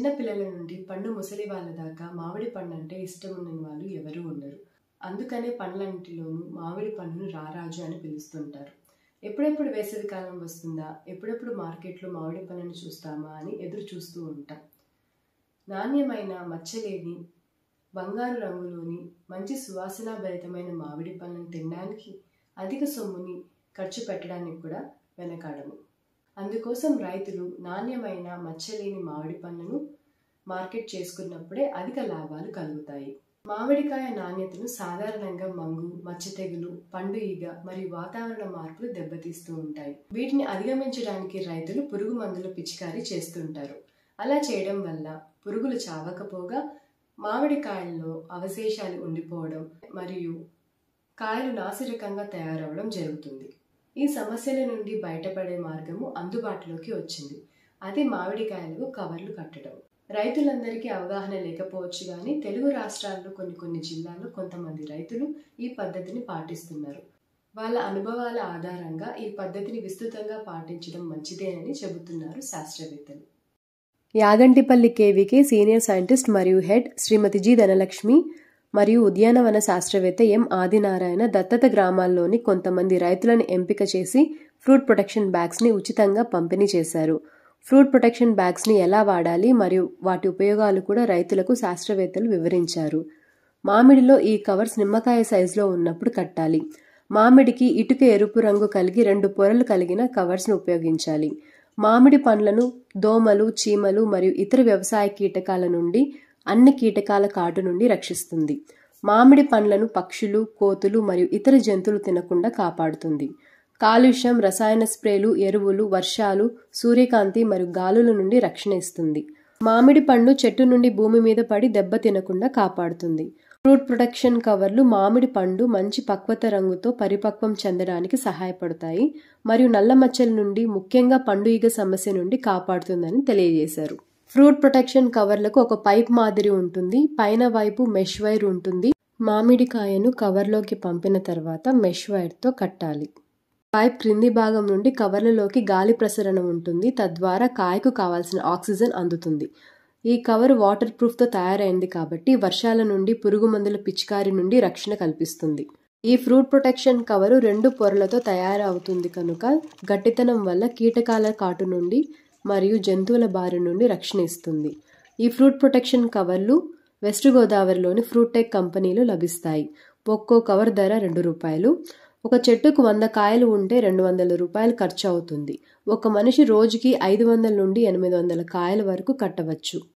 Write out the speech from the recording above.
చిన్న పిల్లల నుండి పండు ముసలి వాళ్ళ దాకా మామిడి పండు అంటే ఇష్టం ఉండని వాళ్ళు ఎవరూ ఉండరు. అందుకనే పండ్లన్నిటిలోనూ మామిడి పండును రారాజు అని పిలుస్తుంటారు. ఎప్పుడెప్పుడు వేసవికాలం వస్తుందా, ఎప్పుడెప్పుడు మార్కెట్లో మామిడి పండును చూస్తామా అని ఎదురు చూస్తూ ఉంటాం. నాణ్యమైన మచ్చలేని బంగారు రంగులోని మంచి సువాసనాభరితమైన మామిడి పండ్లను తినడానికి అధిక సొమ్ముని ఖర్చు పెట్టడానికి కూడా వెనకాడము. అందుకోసం రైతులు నాణ్యమైన మచ్చలేని మామిడి పండ్లను మార్కెట్ చేసుకున్నప్పుడే అధిక లాభాలు కలుగుతాయి. మామిడికాయ నాణ్యతను సాధారణంగా మంగు, మచ్చ తెగులు, పండు ఈగ మరియు వాతావరణ మార్పులు దెబ్బతీస్తూ ఉంటాయి. వీటిని అధిగమించడానికి రైతులు పురుగు మందుల పిచికారీ చేస్తుంటారు. అలా చేయడం వల్ల పురుగులు చావకపోగా మామిడికాయల్లో అవశేషాలు ఉండిపోవడం మరియు కాయలు నాసిరకంగా తయారవడం జరుగుతుంది. ఈ సమస్యల నుండి బయటపడే మార్గము అందుబాటులోకి వచ్చింది. అది మామిడికాయలకు కవర్లు కట్టడం. రైతులందరికీ అవగాహన లేకపోవచ్చు కానీ తెలుగు రాష్ట్రాల్లో కొన్ని జిల్లాల్లో కొంతమంది రైతులు ఈ పద్ధతిని పాటిస్తున్నారు. వాళ్ళ అనుభవాల ఆధారంగా ఈ పద్ధతిని విస్తృతంగా పాటించడం మంచిదేనని చెబుతున్నారు శాస్త్రవేత్తలు. యాగంటిపల్లి కేవీకే సీనియర్ సైంటిస్ట్ మరియు హెడ్ శ్రీమతి జి ధనలక్ష్మి మరియు ఉద్యానవన శాస్త్రవేత్త ఎం ఆదినారాయణ దత్తత గ్రామాల్లోని కొంతమంది రైతులను ఎంపిక చేసి ఫ్రూట్ ప్రొటెక్షన్ బ్యాగ్స్ని ఉచితంగా పంపిణీ చేశారు. ఫ్రూట్ ప్రొటెక్షన్ బ్యాగ్స్ని ఎలా వాడాలి మరియు వాటి ఉపయోగాలు కూడా రైతులకు శాస్త్రవేత్తలు వివరించారు. మామిడిలో ఈ కవర్స్ నిమ్మకాయ సైజులో ఉన్నప్పుడు కట్టాలి. మామిడికి ఇటుక ఎరుపు రంగు కలిగి 2 పొరలు కలిగిన కవర్స్ను ఉపయోగించాలి. మామిడి పండ్లను దోమలు, చీమలు మరియు ఇతర వ్యవసాయ కీటకాల నుండి అన్ని కీటకాల కాటు నుండి రక్షిస్తుంది. మామిడి పండ్లను పక్షులు, కోతులు మరియు ఇతర జంతువులు తినకుండా కాపాడుతుంది. కాలుష్యం, రసాయన స్ప్రేలు, ఎరువులు, వర్షాలు, సూర్యకాంతి మరియు గాలుల నుండి రక్షణ ఇస్తుంది. మామిడి పండు చెట్టు నుండి భూమి మీద పడి దెబ్బ తినకుండా కాపాడుతుంది. ఫ్రూట్ ప్రొటెక్షన్ కవర్లు మామిడి పండు మంచి పక్వత రంగుతో పరిపక్వం చెందడానికి సహాయపడతాయి మరియు నల్ల మచ్చల నుండి ముఖ్యంగా పండు ఈగ సమస్య నుండి కాపాడుతుందని తెలియజేశారు. ఫ్రూట్ ప్రొటెక్షన్ కవర్లకు ఒక పైప్ మాదిరి ఉంటుంది. పైన వైపు మెష్ వైర్ ఉంటుంది. మామిడికాయను కవర్లోకి పంపిన తర్వాత మెష్ వైర్తో కట్టాలి. పైప్ క్రింది భాగం నుండి కవర్లలోకి గాలి ప్రసరణ ఉంటుంది. తద్వారా కాయకు కావాల్సిన ఆక్సిజన్ అందుతుంది. ఈ కవర్ వాటర్ ప్రూఫ్తో తయారైంది కాబట్టి వర్షాల నుండి, పురుగు మందుల పిచికారి నుండి రక్షణ కల్పిస్తుంది. ఈ ఫ్రూట్ ప్రొటెక్షన్ కవరు 2 పొరలతో తయారవుతుంది కనుక గట్టితనం వల్ల కీటకాల కాటు నుండి మరియు జంతువుల బారి నుండి రక్షణ ఇస్తుంది. ఈ ఫ్రూట్ ప్రొటెక్షన్ కవర్లు వెస్ట్ గోదావరిలోని ఫ్రూట్ టెక్ కంపెనీలో లభిస్తాయి. ఒక్కో కవర్ ధర ₹2. ఒక చెట్టుకు 100 కాయలు ఉంటే ₹200 ఖర్చు అవుతుంది. ఒక మనిషి రోజుకి 500 నుండి 800 కాయల వరకు కట్టవచ్చు.